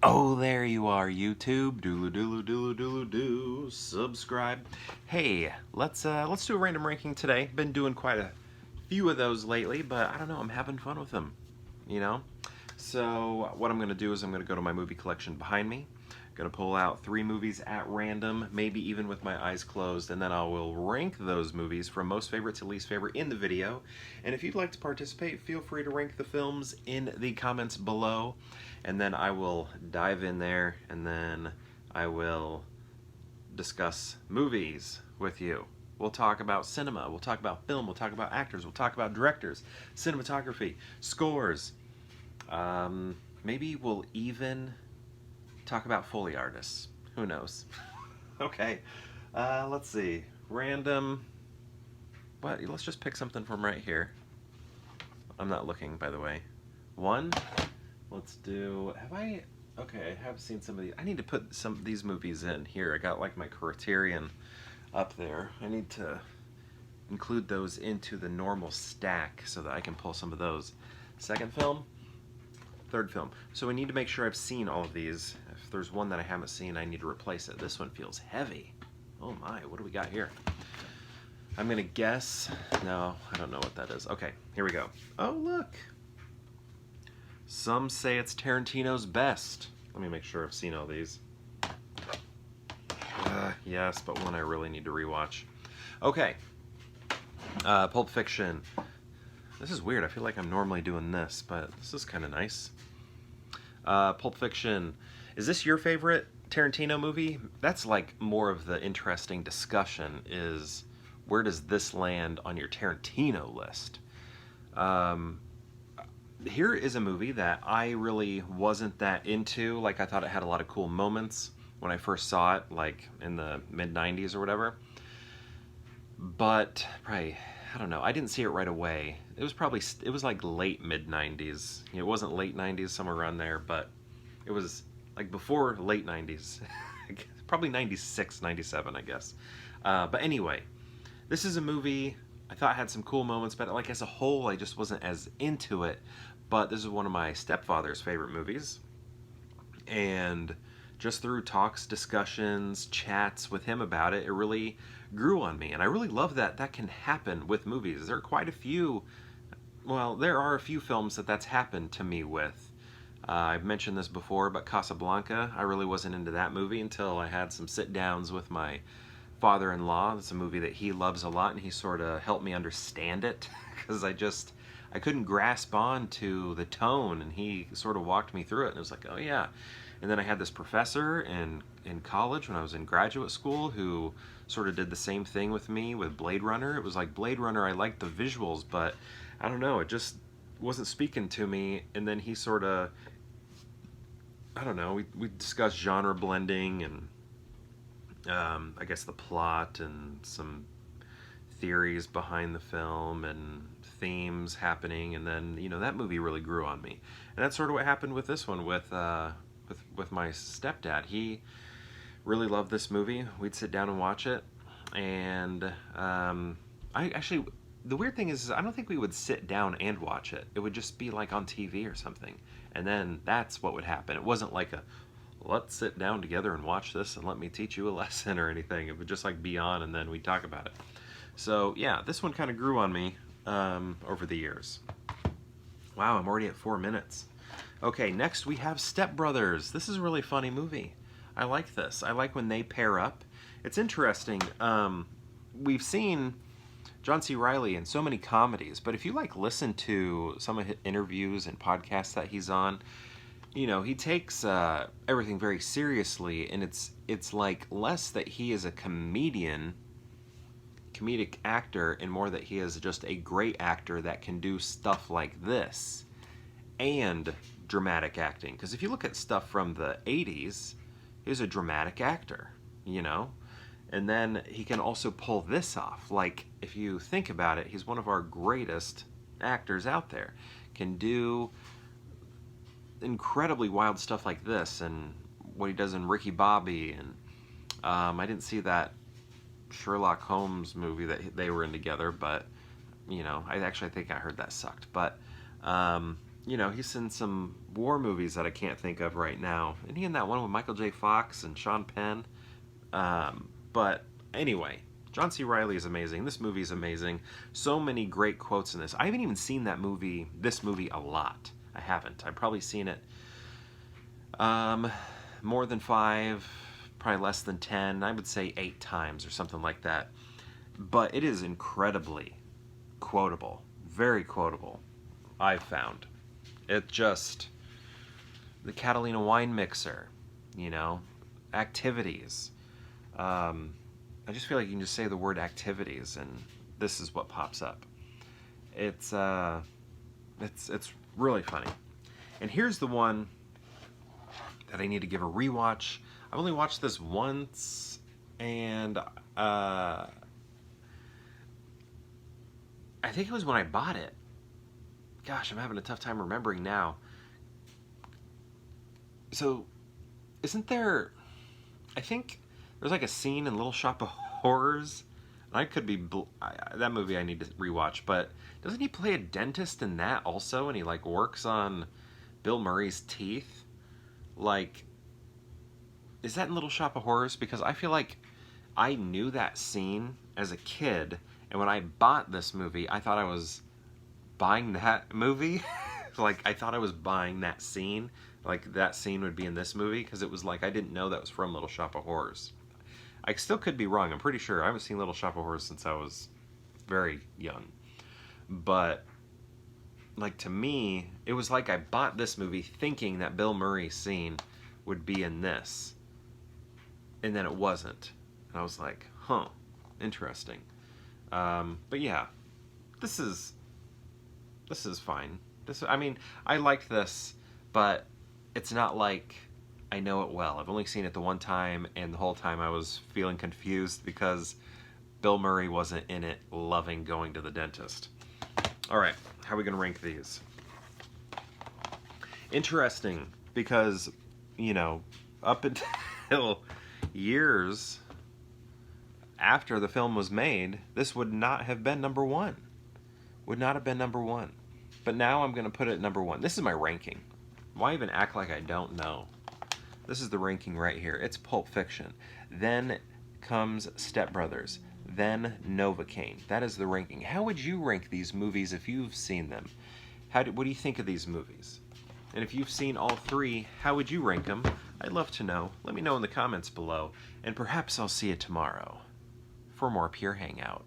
Oh, there you are, YouTube. Doodle doodle doodle doodle doo. Subscribe. Hey, let's do a random ranking today. Been doing quite a few of those lately, but I don't know. I'm having fun with them. You know. So what I'm gonna do is I'm gonna go to my movie collection behind me. Gonna pull out 3 movies at random, maybe even with my eyes closed, and then I will rank those movies from most favorite to least favorite in the video. And if you'd like to participate, feel free to rank the films in the comments below, and then I will dive in there, and then I will discuss movies with you. We'll talk about cinema, we'll talk about film, we'll talk about actors, we'll talk about directors, cinematography, scores. Maybe we'll even talk about Foley artists. Who knows? Okay, let's see. Random. What? Let's just pick something from right here. I'm not looking, by the way. One. Let's do. Have I? Okay, I have seen some of these. I need to put some of these movies in here. I got like my Criterion up there. I need to include those into the normal stack so that I can pull some of those. Second film. Third film. So we need to make sure I've seen all of these. If there's one that I haven't seen, I need to replace it. This one feels heavy. Oh my, what do we got here? I'm gonna guess. No, I don't know what that is. Okay, here we go. Oh, look. Some say it's Tarantino's best. Let me make sure I've seen all these. Yes, but one I really need to rewatch. Okay. Pulp Fiction. This is weird. I feel like I'm normally doing this, but this is kind of nice. Pulp Fiction. Is this your favorite Tarantino movie? That's like more of the interesting discussion is where does this land on your Tarantino list? Here is a movie that I really wasn't that into. Like I thought it had a lot of cool moments when I first saw it, like in the mid-90s or whatever. But probably, I don't know, I didn't see it right away. It was like late mid-90s. It wasn't late 90s, somewhere around there, but it was like before late 90s. Probably 96, 97, I guess. But anyway, this is a movie I thought had some cool moments, but like as a whole, I just wasn't as into it. But this is one of my stepfather's favorite movies. And just through talks, discussions, chats with him about it, it really grew on me. And I really love that that can happen with movies. There are quite a few, well, there are a few films that that's happened to me with. I've mentioned this before, but Casablanca, I really wasn't into that movie until I had some sit-downs with my father-in-law. It's a movie that he loves a lot, and he sort of helped me understand it, because I couldn't grasp on to the tone, and he sort of walked me through it, and it was like, oh yeah. And then I had this professor in college when I was in graduate school who sort of did the same thing with me with Blade Runner. It was like Blade Runner, I liked the visuals, but I don't know, it just wasn't speaking to me. And then he sort of, I don't know, we discussed genre blending and I guess the plot and some theories behind the film and themes happening, and then that movie really grew on me. And that's sort of what happened with this one with my stepdad. He really loved this movie. We'd sit down and watch it, and I actually, the weird thing is I don't think we would sit down and watch it. It would just be like on TV or something, and then that's what would happen. It wasn't like a let's sit down together and watch this and let me teach you a lesson or anything. It would just like be on, and then we'd talk about it. So yeah, this one kind of grew on me over the years. Wow, I'm already at 4 minutes. Okay, next we have Step Brothers. This is a really funny movie. I like this. I like when they pair up. It's interesting. We've seen John C. Reilly in so many comedies, but if you like listen to some of his interviews and podcasts that he's on, he takes everything very seriously, and it's like less that he is a comedic actor and more that he is just a great actor that can do stuff like this and dramatic acting. Because if you look at stuff from the 80s, he was a dramatic actor, and then he can also pull this off. Like, if you think about it, he's one of our greatest actors out there. Can do incredibly wild stuff like this, and what he does in Ricky Bobby, and I didn't see that Sherlock Holmes movie that they were in together, but I think I heard that sucked. But you know, he's in some war movies that I can't think of right now. And he in that one with Michael J. Fox and Sean Penn. But anyway, John C. Reilly is amazing. This movie is amazing. So many great quotes in this. I haven't even seen this movie a lot. I haven't. I've probably seen it more than 5, probably less than 10. I would say 8 times or something like that. But it is incredibly quotable. Very quotable, I've found. It just, the Catalina wine mixer, you know, activities. I just feel like you can just say the word activities and this is what pops up. It's really funny. And here's the one that I need to give a rewatch. I've only watched this once, and I think it was when I bought it. Gosh, I'm having a tough time remembering now. So, isn't there... I think there's like a scene in Little Shop of Horrors. I could be... that movie I need to rewatch, but doesn't he play a dentist in that also? And he like works on Bill Murray's teeth? Like, is that in Little Shop of Horrors? Because I feel like I knew that scene as a kid, and when I bought this movie, I thought I was buying that movie. Like, I thought I was buying that scene. Like, that scene would be in this movie, because it was like, I didn't know that was from Little Shop of Horrors. I still could be wrong. I'm pretty sure. I haven't seen Little Shop of Horrors since I was very young. But, like, to me, it was like I bought this movie thinking that Bill Murray's scene would be in this. And then it wasn't. And I was like, huh, interesting. But yeah, this is fine. I mean, I liked this, but it's not like I know it well. I've only seen it the one time, and the whole time I was feeling confused because Bill Murray wasn't in it loving going to the dentist. All right, how are we going to rank these? Interesting, because, you know, up until years after the film was made, this would not have been number 1. Would not have been number 1. But now I'm going to put it at number 1. This is my ranking. Why even act like I don't know? This is the ranking right here. It's Pulp Fiction. Then comes Step Brothers. Then Novocaine. That is the ranking. How would you rank these movies if you've seen them? What do you think of these movies? And if you've seen all 3, how would you rank them? I'd love to know. Let me know in the comments below. And perhaps I'll see you tomorrow for more Pure Hangout.